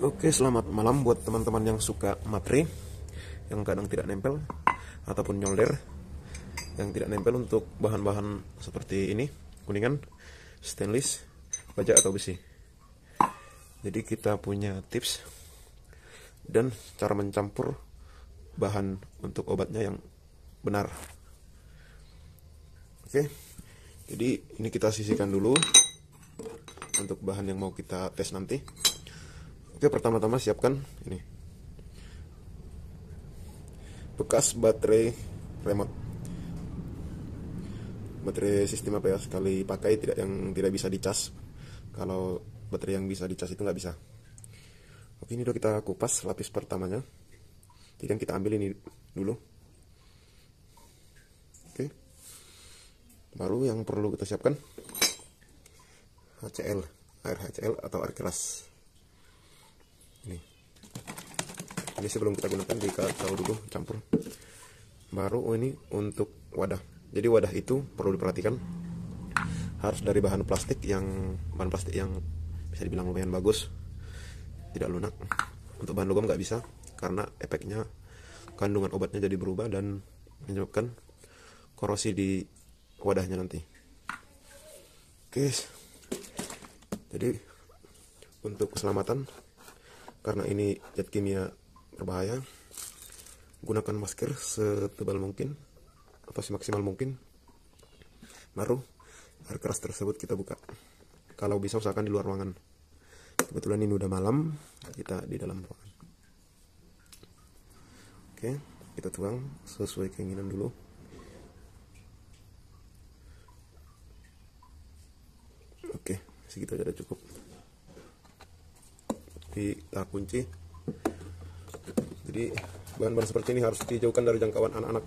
Oke, selamat malam buat teman-teman yang suka matre, yang kadang tidak nempel, ataupun nyolder, yang tidak nempel untuk bahan-bahan seperti ini, kuningan, stainless, baja atau besi. Jadi kita punya tips dan cara mencampur bahan untuk obatnya yang benar. Oke, jadi ini kita sisihkan dulu untuk bahan yang mau kita tes nanti. Oke, pertama-tama siapkan ini bekas baterai remote, baterai sistem apa ya, sekali pakai, yang tidak bisa dicas. Kalau baterai yang bisa dicas itu nggak bisa. Oke, ini udah kita kupas lapis pertamanya, jadi yang kita ambil ini dulu. Oke, baru yang perlu kita siapkan HCl, air HCl atau air keras. Ini sebelum kita gunakan dikasih dulu campur. Baru ini untuk wadah. Jadi wadah itu perlu diperhatikan, harus dari bahan plastik yang bisa dibilang lumayan bagus, tidak lunak. Untuk bahan logam nggak bisa, karena efeknya kandungan obatnya jadi berubah dan menyebabkan korosi di wadahnya nanti. Oke, jadi untuk keselamatan, karena ini zat kimia berbahaya, gunakan masker setebal mungkin atau semaksimal mungkin. Baru air keras tersebut kita buka. Kalau bisa usahakan di luar ruangan. Kebetulan ini udah malam, kita di dalam ruangan. Oke, kita tuang sesuai keinginan dulu. Oke, segitu aja udah cukup. Kita kunci. Jadi bahan-bahan seperti ini harus dijauhkan dari jangkauan anak-anak.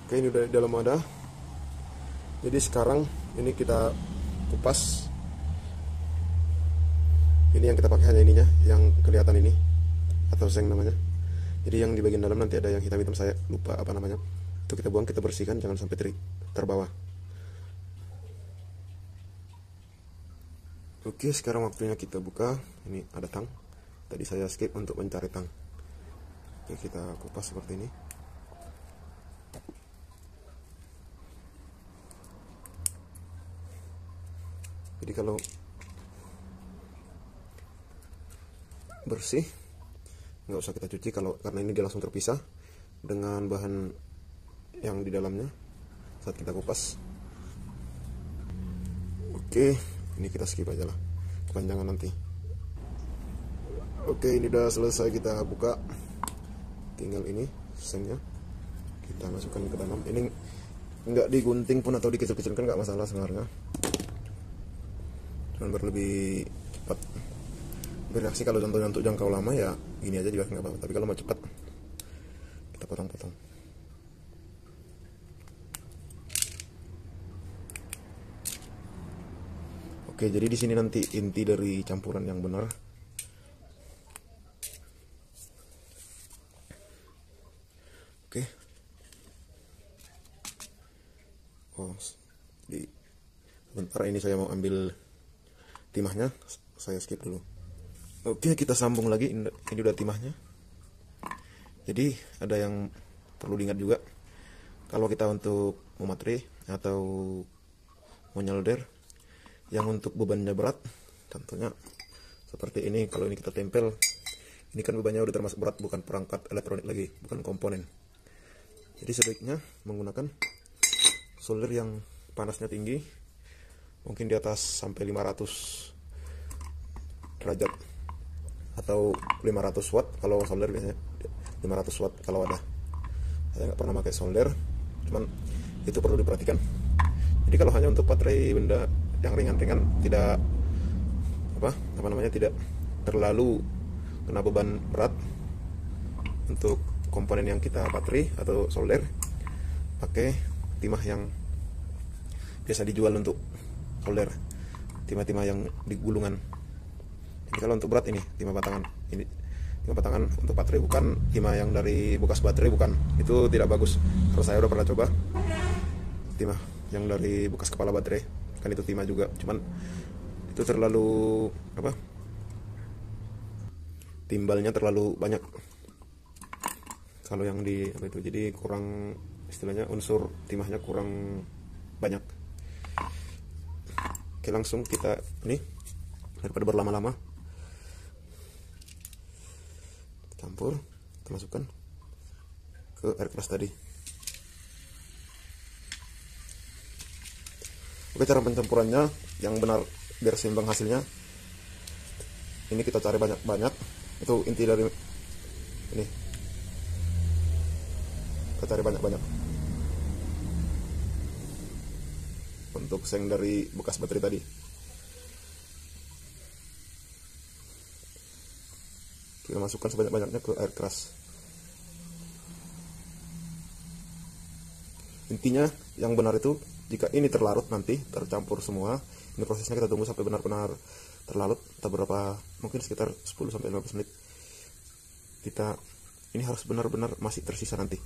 Oke, ini udah di dalam wadah. Jadi sekarang ini kita kupas. Ini yang kita pakai hanya ininya, yang kelihatan ini atau seng namanya. Jadi yang di bagian dalam nanti ada yang hitam-hitam, saya lupa apa namanya. Itu kita buang, kita bersihkan, jangan sampai terbawa. Oke, sekarang waktunya kita buka. Ini ada tang. Tadi saya skip untuk mencari tang. Oke, kita kupas seperti ini. Jadi kalau bersih, nggak usah kita cuci karena ini dia langsung terpisah dengan bahan yang di dalamnya saat kita kupas. Oke, ini kita skip aja lah, kepanjangan nanti. Oke, ini udah selesai kita buka. Tinggal ini sengnya kita masukkan ke dalam. Ini nggak digunting pun atau dikecil-kecilkan nggak masalah sebenarnya, cuman biar lebih cepat bereaksi. Kalau contohnya untuk jangkau lama ya gini aja juga nggak apa-apa, tapi kalau mau cepat kita potong-potong. Oke, jadi di sini nanti inti dari campuran yang benar. Oke. Oh, sebentar, ini saya mau ambil timahnya, saya skip dulu. Oke, kita sambung lagi. Ini udah timahnya. Jadi ada yang perlu diingat juga, kalau kita untuk mematre atau menyolder yang untuk bebannya berat, tentunya seperti ini. Kalau ini kita tempel, ini kan bebannya udah termasuk berat, bukan perangkat elektronik lagi, bukan komponen. Jadi sebaiknya menggunakan solder yang panasnya tinggi, mungkin di atas sampai 500 derajat atau 500 watt. Kalau solder biasanya 500 watt kalau ada. Saya nggak pernah pakai solder, cuman itu perlu diperhatikan. Jadi kalau hanya untuk baterai benda yang ringan-ringan, tidak tidak terlalu kena beban berat, untuk komponen yang kita baterai atau solder, pakai timah yang biasa dijual untuk solder, timah-timah yang di gulungan. Jadi kalau untuk berat ini timah batangan, ini timah batangan untuk baterai, bukan timah yang dari bekas baterai, bukan, itu tidak bagus. Kalau saya udah pernah coba timah yang dari bekas kepala baterai, kan itu timah juga, cuman itu terlalu apa, timbalnya terlalu banyak kalau yang di apa itu, jadi kurang, istilahnya unsur timahnya kurang banyak. Oke, langsung kita ini, daripada berlama-lama, campur, kita masukkan ke air keras tadi. Oke, cara pencampurannya yang benar biar seimbang hasilnya, ini kita cari banyak-banyak, itu inti dari ini, kita cari banyak-banyak untuk seng dari bekas baterai tadi. Kita masukkan sebanyak-banyaknya ke air keras. Intinya yang benar itu, jika ini terlarut nanti tercampur semua, ini prosesnya kita tunggu sampai benar-benar terlarut, atau berapa, mungkin sekitar 10-15 menit. Kita ini harus benar-benar masih tersisa nanti.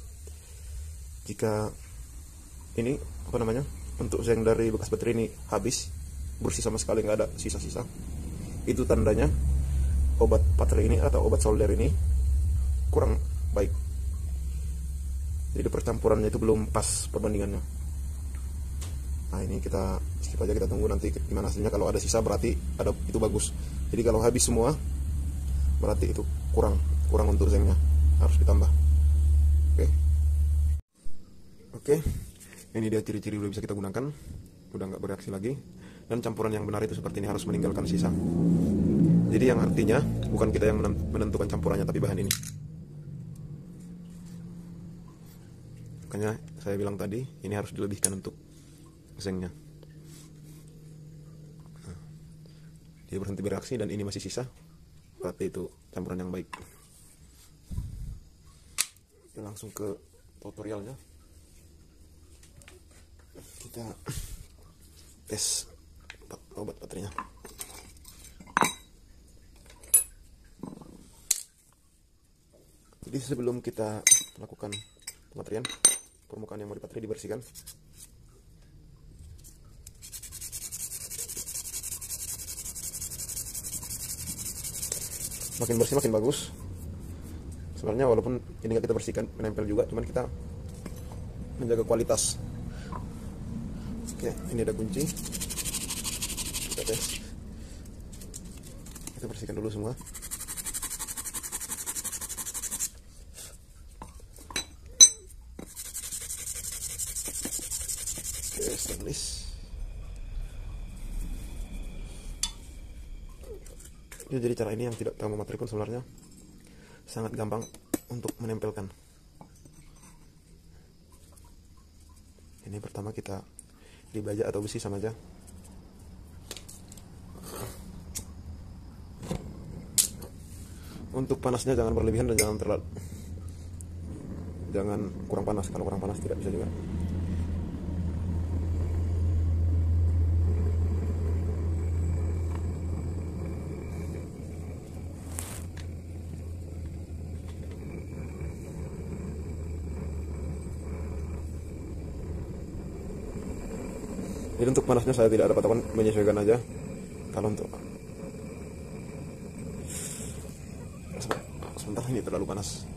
Jika ini apa namanya, untuk seng dari bekas baterai ini habis, bersih sama sekali, nggak ada sisa-sisa, itu tandanya obat baterai ini atau obat solder ini kurang baik. Jadi percampurannya itu belum pas perbandingannya. Nah, ini kita skip aja, kita tunggu nanti gimana hasilnya. Kalau ada sisa berarti ada, itu bagus. Jadi kalau habis semua berarti itu kurang untuk zengnya, harus ditambah. Oke, ini dia ciri-ciri udah bisa kita gunakan, udah nggak bereaksi lagi. Dan campuran yang benar itu seperti ini, harus meninggalkan sisa. Jadi yang artinya bukan kita yang menentukan campurannya, tapi bahan ini. Makanya saya bilang tadi, ini harus dilebihkan untuk zengnya. Nah, dia berhenti bereaksi dan ini masih sisa, berarti itu campuran yang baik. Kita langsung ke tutorialnya. Kita tes obat baterainya. Jadi sebelum kita lakukan pematerian, permukaan yang mau dipaterai dibersihkan. Makin bersih makin bagus. Sebenarnya walaupun ini nggak kita bersihkan, menempel juga, cuman kita menjaga kualitas. Oke, ini ada kunci. Kita tes. Kita bersihkan dulu semua. Oke, stainless. Jadi cara ini yang tidak tahu memateri pun sebenarnya sangat gampang untuk menempelkan. Ini pertama kita di baja atau besi sama aja. Untuk panasnya jangan berlebihan dan jangan kurang panas. Kalau kurang panas tidak bisa juga. Jadi untuk panasnya saya tidak ada patokan, menyesuaikan aja. Kalau untuk sebentar, ini terlalu panas.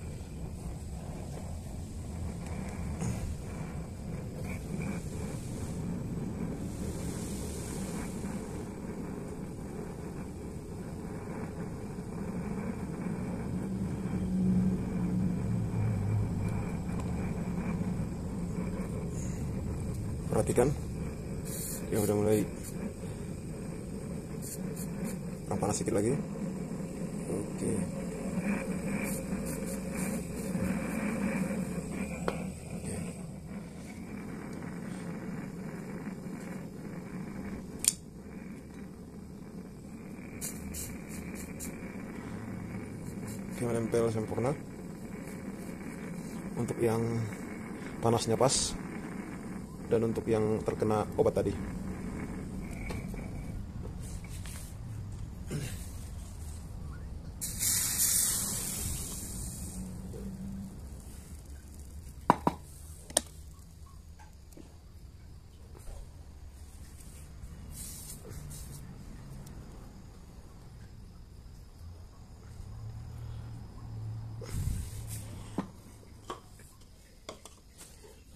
Perhatikan, ya udah mulai kurang panas sedikit lagi. Oke. Oke, menempel sempurna. Untuk yang panasnya pas, dan untuk yang terkena obat tadi.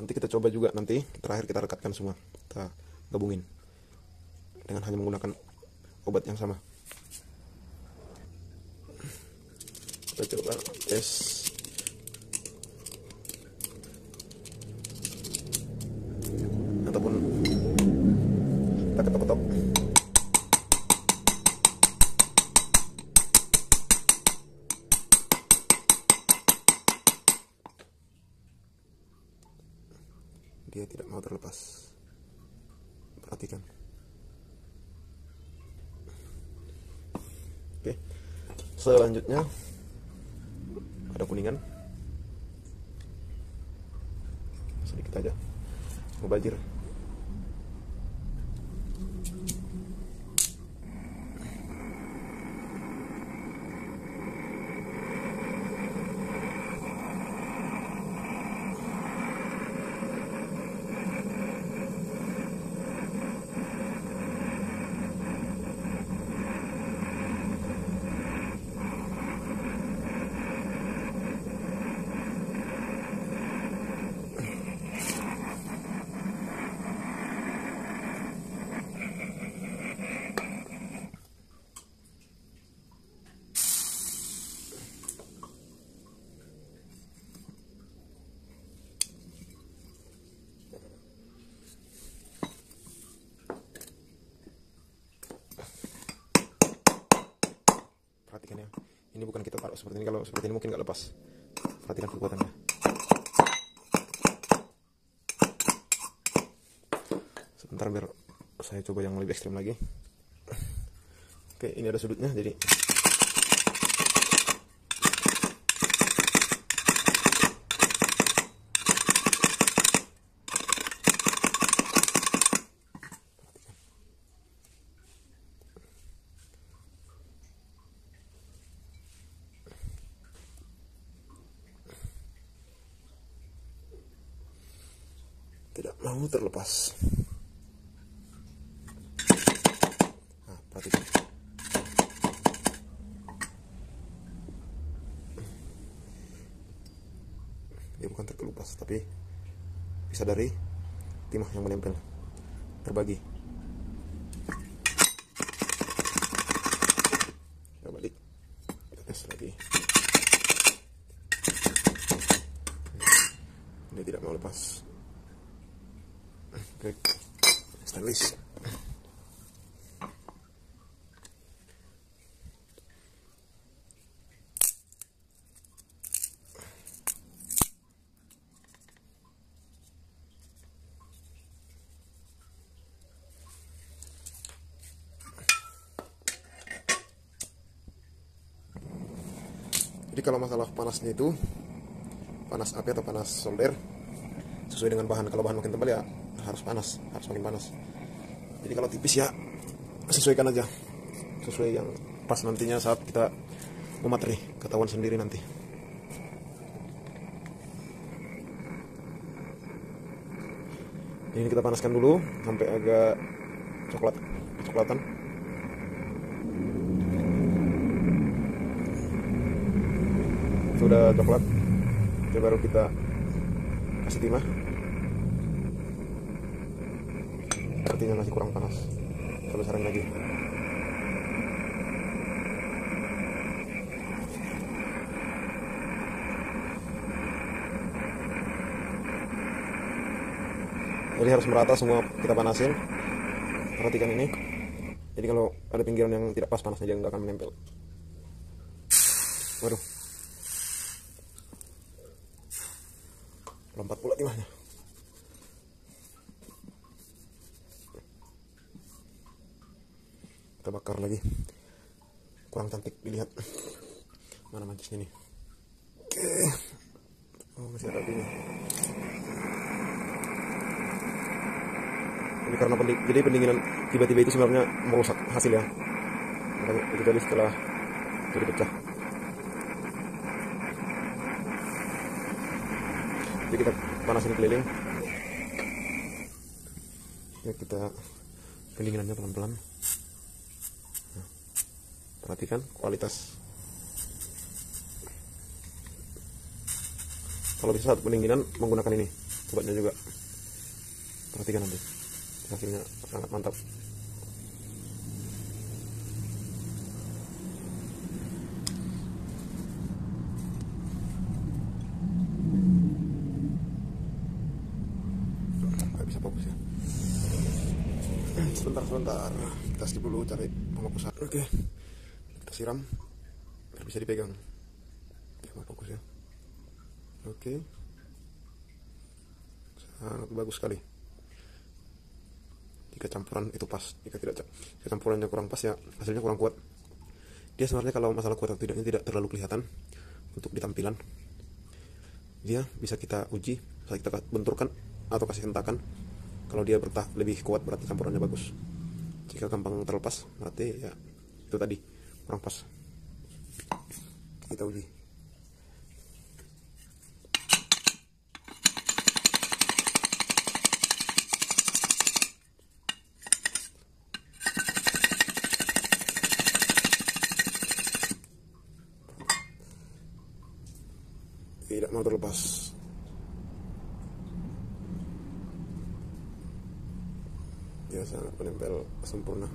Nanti kita coba juga, nanti terakhir kita rekatkan semua, kita gabungin dengan hanya menggunakan obat yang sama. Kita coba tes. Ataupun kita ketok-ketok. Dia tidak mau terlepas. Perhatikan. Oke. Selanjutnya ada kuningan. Sedikit aja. Mubazir. Perhatikan ya, ini bukan kita taruh seperti ini. Kalau seperti ini mungkin nggak lepas. Perhatikan kekuatannya. Sebentar biar saya coba yang lebih ekstrim lagi. Oke, ini ada sudutnya, jadi tidak mau terlepas. Nah, perhatikan. Dia bukan terkelupas, tapi bisa dari timah yang menempel, terbagi. Kita balik, kita tes lagi. Dia tidak mau lepas. Oke, stainless. Jadi kalau masalah panasnya itu, panas api atau panas solder, sesuai dengan bahan. Kalau bahan makin tebal ya harus panas, harus makin panas. Jadi kalau tipis ya sesuaikan aja, sesuai yang pas nantinya saat kita memateri, ketahuan sendiri nanti. Ini kita panaskan dulu sampai agak kecoklatan. Sudah coklat, jadi baru kita kasih timah. Artinya masih kurang panas, kita besarin lagi. Jadi harus merata semua kita panasin. Perhatikan ini. Jadi kalau ada pinggiran yang tidak pas panasnya, dia nggak akan menempel. Waduh, lompat pula timahnya. Kita bakar lagi. Kurang cantik dilihat. Mana mancisnya nih? Oke. Oh, masih ada apinya. Ini karena jadi pendinginan tiba-tiba itu sebenarnya merusak hasil ya. Makanya itu jadi setelah jadi pecah. Jadi kita panasin keliling. Ya, kita pendinginannya pelan-pelan. Nah, perhatikan kualitas. Kalau bisa saat pendinginan menggunakan ini, Obatnya juga perhatikan nanti, hasilnya sangat mantap. Nggak bisa fokus ya. Sebentar, kita skip dulu cari pemokusan. Oke, kita siram biar bisa dipegang. Biar fokus ya. Oke, sangat bagus sekali. Jika campuran itu pas, jika campurannya kurang pas ya hasilnya kurang kuat. Dia sebenarnya kalau masalah kuat atau tidaknya tidak terlalu kelihatan untuk di tampilan. Dia bisa kita uji, bisa kita benturkan atau kasih hentakan. Kalau dia lebih kuat berarti campurannya bagus. Jika gampang terlepas berarti ya itu tadi kurang pas. Kita uji. Tidak mau terlepas. Dia sangat menempel sempurna.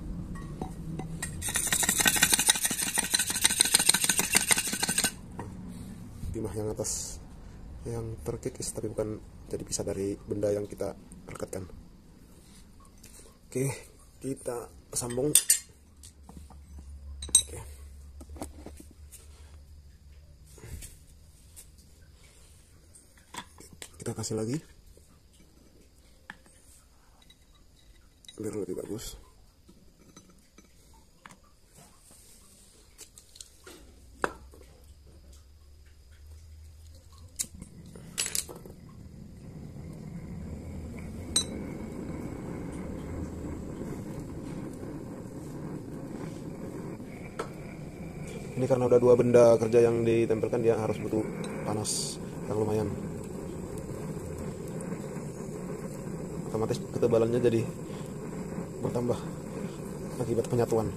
Timah yang atas yang terkikis tapi bukan jadi pisah dari benda yang kita rekatkan. Oke, kita sambung. Oke. Kita kasih lagi biar lebih bagus. Ini karena udah dua benda kerja yang ditempelkan, dia harus butuh panas yang lumayan. Otomatis ketebalannya jadi bertambah akibat penyatuan.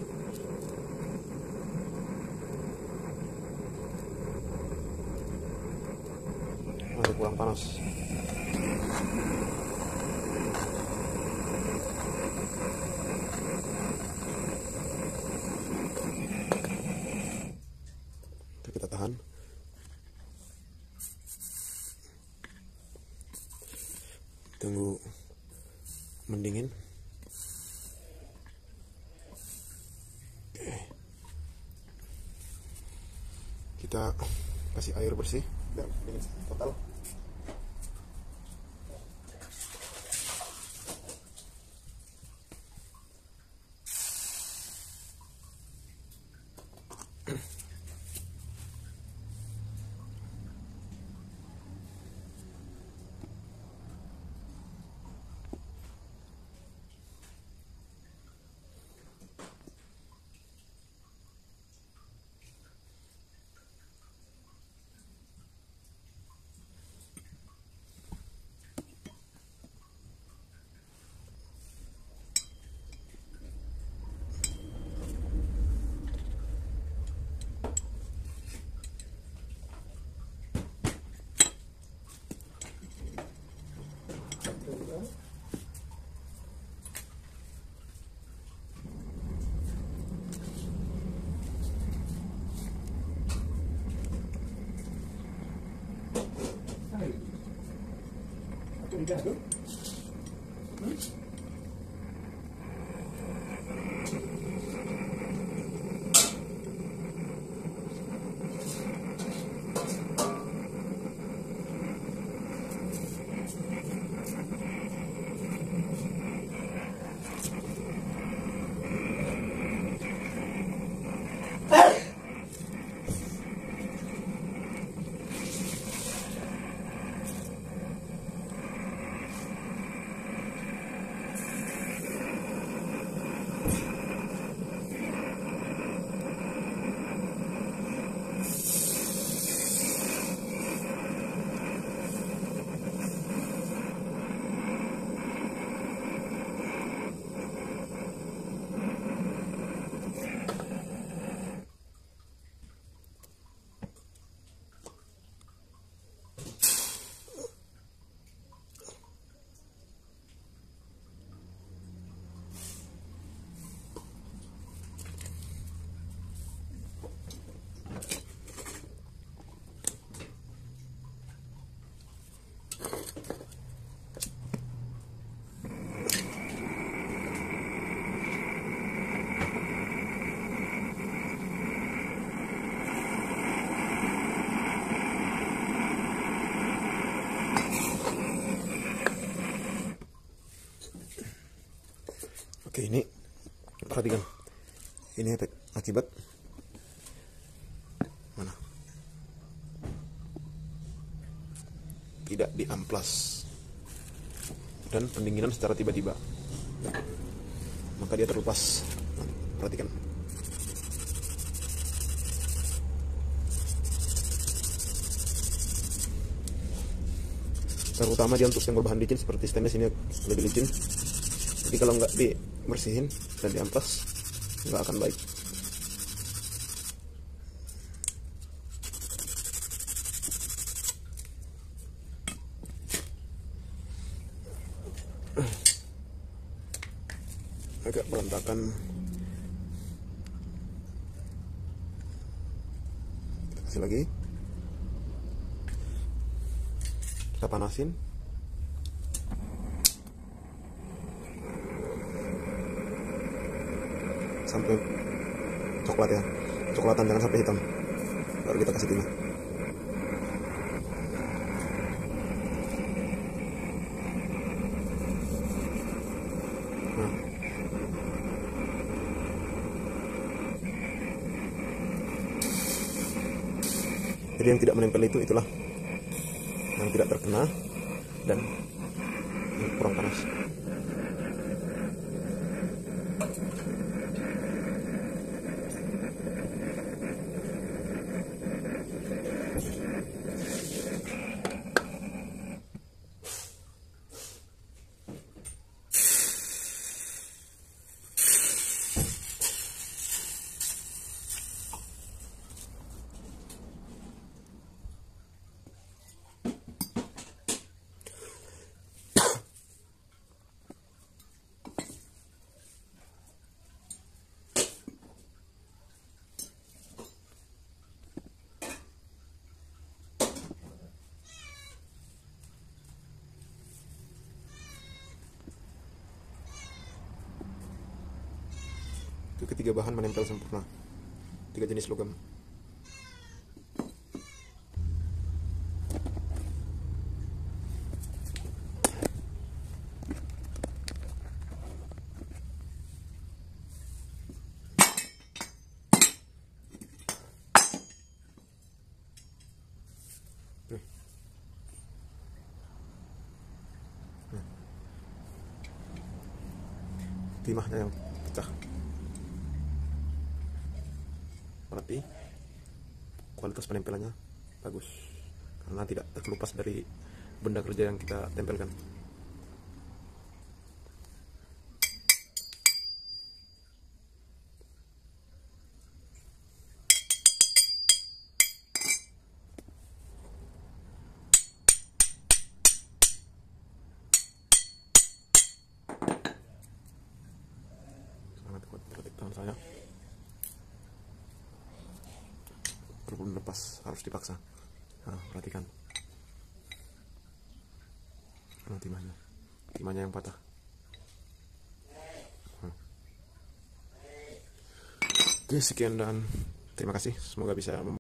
Masih kurang panas. Kita tahan. Tunggu mendingin. Oke. Kita kasih air bersih biar dingin total. perhatikan, ini efek akibat mana tidak diamplas dan pendinginan secara tiba-tiba, maka dia terlepas. Perhatikan. Terutama dia untuk yang berbahan licin seperti stainless ini lebih licin. Jadi kalau nggak dibersihin dan diamplas nggak akan baik. Agak berantakan. Kita kasih lagi. Kita panasin. Sampai coklat ya. Coklatan, jangan sampai hitam. Baru kita kasih timah. Nah. Jadi yang tidak menempel itulah yang tidak terkena dan yang kurang panas. Itu ketiga bahan menempel sempurna, 3 jenis logam. Timahnya yang pecah. Berarti kualitas penempelannya bagus karena tidak terkelupas dari benda kerja yang kita tempelkan. Sangat kuat protek tangan saya. Belum lepas, harus dipaksa. Nah, perhatikan. Nah, timahnya yang patah. Oke, sekian dan terima kasih. Semoga bisa